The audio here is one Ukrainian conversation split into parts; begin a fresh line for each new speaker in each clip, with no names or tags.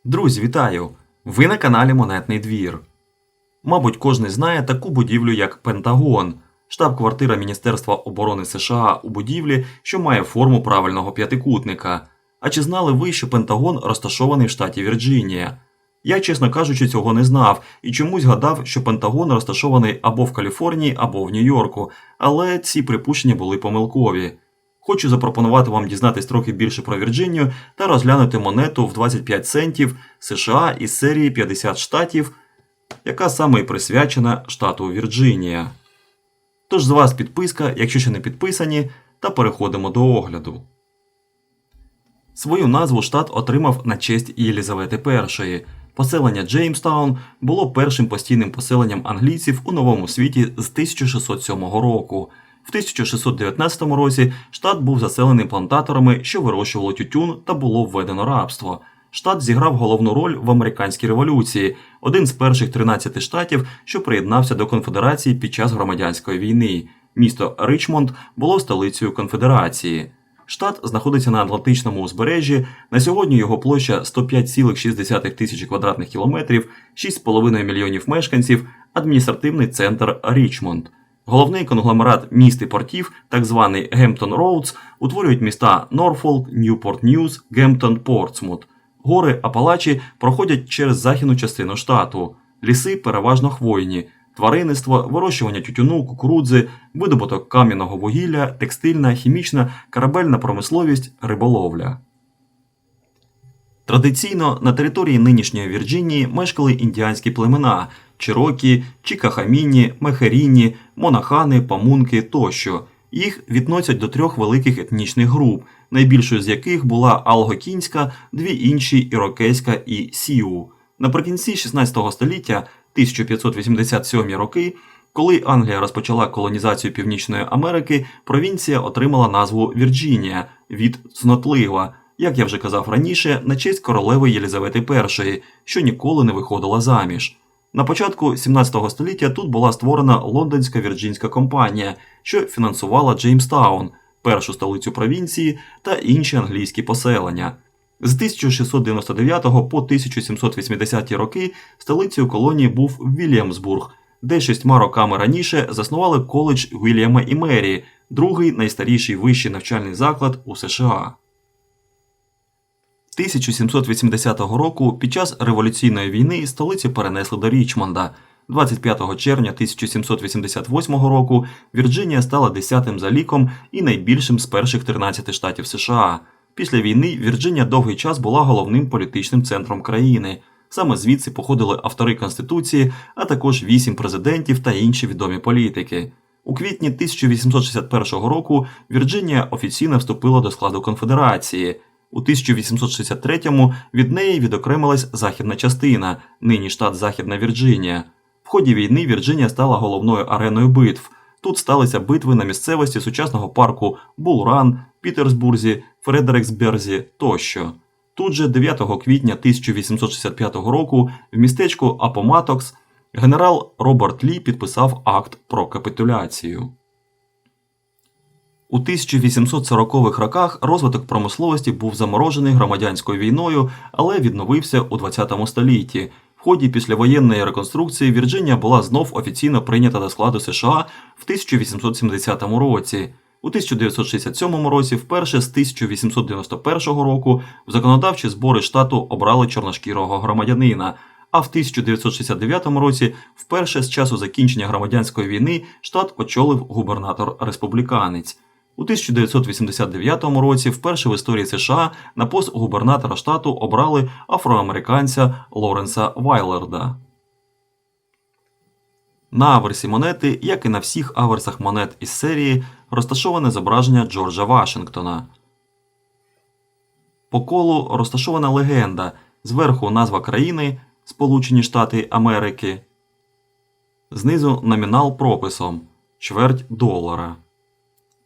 Друзі, вітаю! Ви на каналі Монетний двір. Мабуть, кожен знає таку будівлю, як Пентагон, штаб-квартира Міністерства оборони США у будівлі, що має форму правильного п'ятикутника. А чи знали ви, що Пентагон розташований в штаті Вірджинія? Я, чесно кажучи, цього не знав і чомусь гадав, що Пентагон розташований або в Каліфорнії, або в Нью-Йорку, але ці припущення були помилкові. Хочу запропонувати вам дізнатись трохи більше про Вірджинію та розглянути монету в 25 центів США із серії 50 штатів, яка саме і присвячена штату Вірджинія. Тож з вас підписка, якщо ще не підписані, та переходимо до огляду. Свою назву штат отримав на честь Єлізавети І. Поселення Джеймстаун було першим постійним поселенням англійців у Новому світі з 1607 року. В 1619 році штат був заселений плантаторами, що вирощували тютюн, та було введено рабство. Штат зіграв головну роль в американській революції, один з перших 13 штатів, що приєднався до конфедерації під час громадянської війни. Місто Ричмонд було столицею конфедерації. Штат знаходиться на Атлантичному узбережжі, на сьогодні його площа 105,6 тисячі квадратних кілометрів, 6,5 мільйонів мешканців, адміністративний центр Річмонд. Головний конгломерат міст і портів, так званий Гемптон Роудс, утворюють міста Норфолк, Ньюпорт-Ньюс, Гемптон, Портсмут. Гори Апалачі проходять через західну частину штату. Ліси переважно хвойні. Тваринництво, вирощування тютюну, кукурудзи, видобуток кам'яного вугілля, текстильна, хімічна, корабельна промисловість, риболовля. Традиційно на території нинішньої Вірджинії мешкали індіанські племена – Чирокі, Чікахаміні, Мехеріні, Монахани, Памунки тощо. Їх відносять до трьох великих етнічних груп, найбільшою з яких була алгокінська, дві інші – ірокезька і сіу. Наприкінці 16 століття, 1587 роки, коли Англія розпочала колонізацію Північної Америки, провінція отримала назву Вірджинія від «цнотлива», як я вже казав раніше, на честь королеви Єлізавети І, що ніколи не виходила заміж. На початку 17 століття тут була створена Лондонська Вірджинська компанія, що фінансувала Джеймстаун, першу столицю провінції, та інші англійські поселення. З 1699 по 1780 роки столицею колонії був Вільямсбург, де 6 роками раніше заснували коледж Вільяма і Мері, другий найстаріший вищий навчальний заклад у США. 1780 року під час революційної війни столицю перенесли до Річмонда. 25 червня 1788 року Вірджинія стала 10-тим за ліком і найбільшим з перших 13 штатів США. Після війни Вірджинія довгий час була головним політичним центром країни. Саме звідси походили автори Конституції, а також 8 президентів та інші відомі політики. У квітні 1861 року Вірджинія офіційно вступила до складу конфедерації. У 1863-му від неї відокремилась західна частина, нині штат Західна Вірджинія. В ході війни Вірджинія стала головною ареною битв. Тут сталися битви на місцевості сучасного парку Булл-Ран, Пітерсбурзі, Фредериксберзі тощо. Тут же 9 квітня 1865 року в містечку Апоматокс генерал Роберт Лі підписав акт про капітуляцію. У 1840-х роках розвиток промисловості був заморожений громадянською війною, але відновився у 20 столітті. В ході післявоєнної реконструкції Вірджинія була знов офіційно прийнята до складу США в 1870 році. У 1967 році вперше з 1891 року в законодавчі збори штату обрали чорношкірого громадянина, а в 1969 році вперше з часу закінчення громадянської війни штат очолив губернатор-республіканець. У 1989 році вперше в історії США на пост губернатора штату обрали афроамериканця Лоренса Вайлерда. На аверсі монети, як і на всіх аверсах монет із серії, розташоване зображення Джорджа Вашингтона. По колу розташована легенда, зверху назва країни Сполучені Штати Америки, знизу номінал прописом – чверть долара.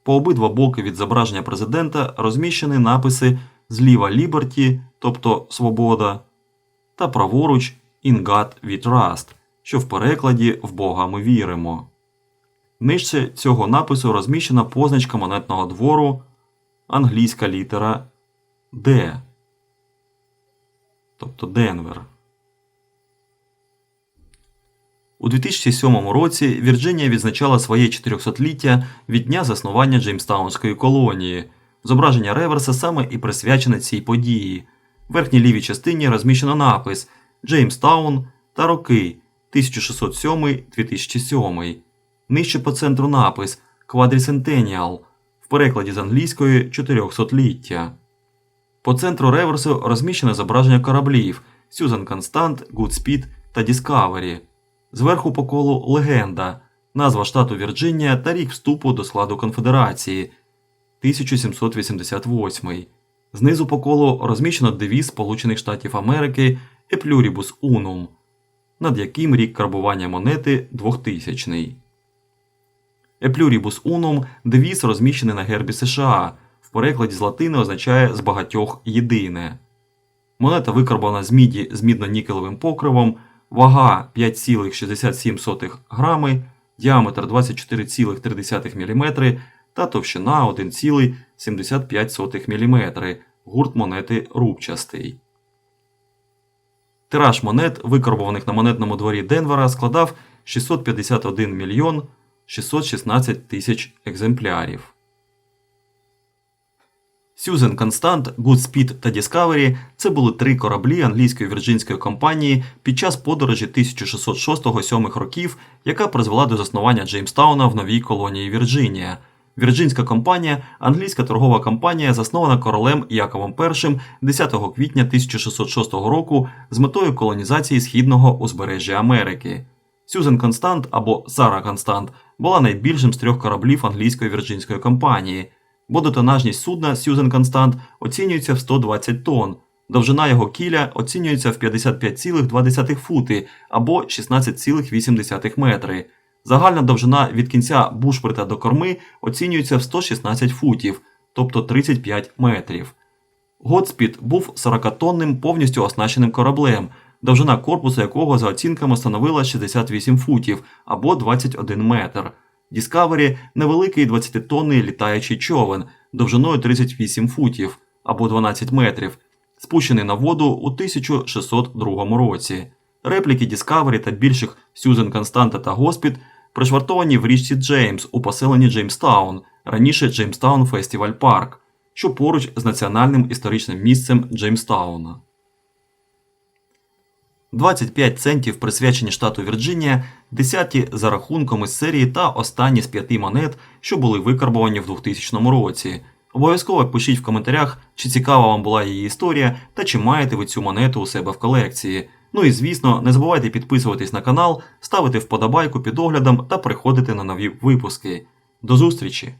По обидва боки від зображення президента розміщені написи зліва «Ліберті», тобто «Свобода», та праворуч «In God we trust», що в перекладі «В Бога ми віримо». Нижче цього напису розміщена позначка монетного двору, англійська літера «D». тобто Денвер. У 2007 році Вірджинія відзначала своє 400-ліття від дня заснування Джеймстаунської колонії. Зображення реверса саме і присвячене цій події. В верхній лівій частині розміщено напис «Джеймстаун» та роки 1607-2007. Нижче по центру напис «Quadricentennial», в перекладі з англійської «400-ліття». По центру реверсу розміщено зображення кораблів Сюзан Констант, Гудспід та Діскавері. Зверху по колу легенда, назва штату Вірджинія та рік вступу до складу Конфедерації – 1788. Знизу по колу розміщено девіз Сполучених Штатів Америки «E pluribus unum», над яким рік карбування монети 2000. «E pluribus unum» – девіз, розміщений на гербі США, в перекладі з латини означає «з багатьох єдине». Монета викарбована з міді з мідно-нікелевим покривом, вага 5,67 грами, діаметр 24,3 мм та товщина 1,75 мм, гурт монети рубчастий. Тираж монет, викарбованих на монетному дворі Денвера, складав 651 мільйон 616 тисяч екземплярів. Сюзан Констант, Гудспід та Діскавері – це були три кораблі англійської вірджинської компанії під час подорожі 1606-7 років, яка призвела до заснування Джеймстауна в новій колонії Вірджинія. Вірджинська компанія – англійська торгова компанія, заснована королем Яковом І 10 квітня 1606 року з метою колонізації східного узбережжя Америки. Сюзан Констант або Сара Констант була найбільшим з трьох кораблів англійської вірджинської компанії. Водотонажність судна Сюзан Констант оцінюється в 120 тонн, довжина його кіля оцінюється в 55,2 фути або 16,8 метри. Загальна довжина від кінця бушприта до корми оцінюється в 116 футів, тобто 35 метрів. Годспід був 40-тонним повністю оснащеним кораблем, довжина корпусу якого за оцінками становила 68 футів або 21 метр. Діскавері – невеликий 20-тонний літаючий човен довжиною 38 футів або 12 метрів, спущений на воду у 1602 році. Репліки Діскавері та більших Сюзан Константа та Гудспід пришвартовані в річці Джеймс у поселенні Джеймстаун, раніше Джеймстаун Фестіваль Парк, що поруч з національним історичним місцем Джеймстауна. 25 центів присвячені штату Вірджинія, 10-ті за рахунком із серії та останні з 5 монет, що були викарбовані в 2000 році. Обов'язково пишіть в коментарях, чи цікава вам була її історія та чи маєте ви цю монету у себе в колекції. Ну і звісно, не забувайте підписуватись на канал, ставити вподобайку під оглядом та приходити на нові випуски. До зустрічі!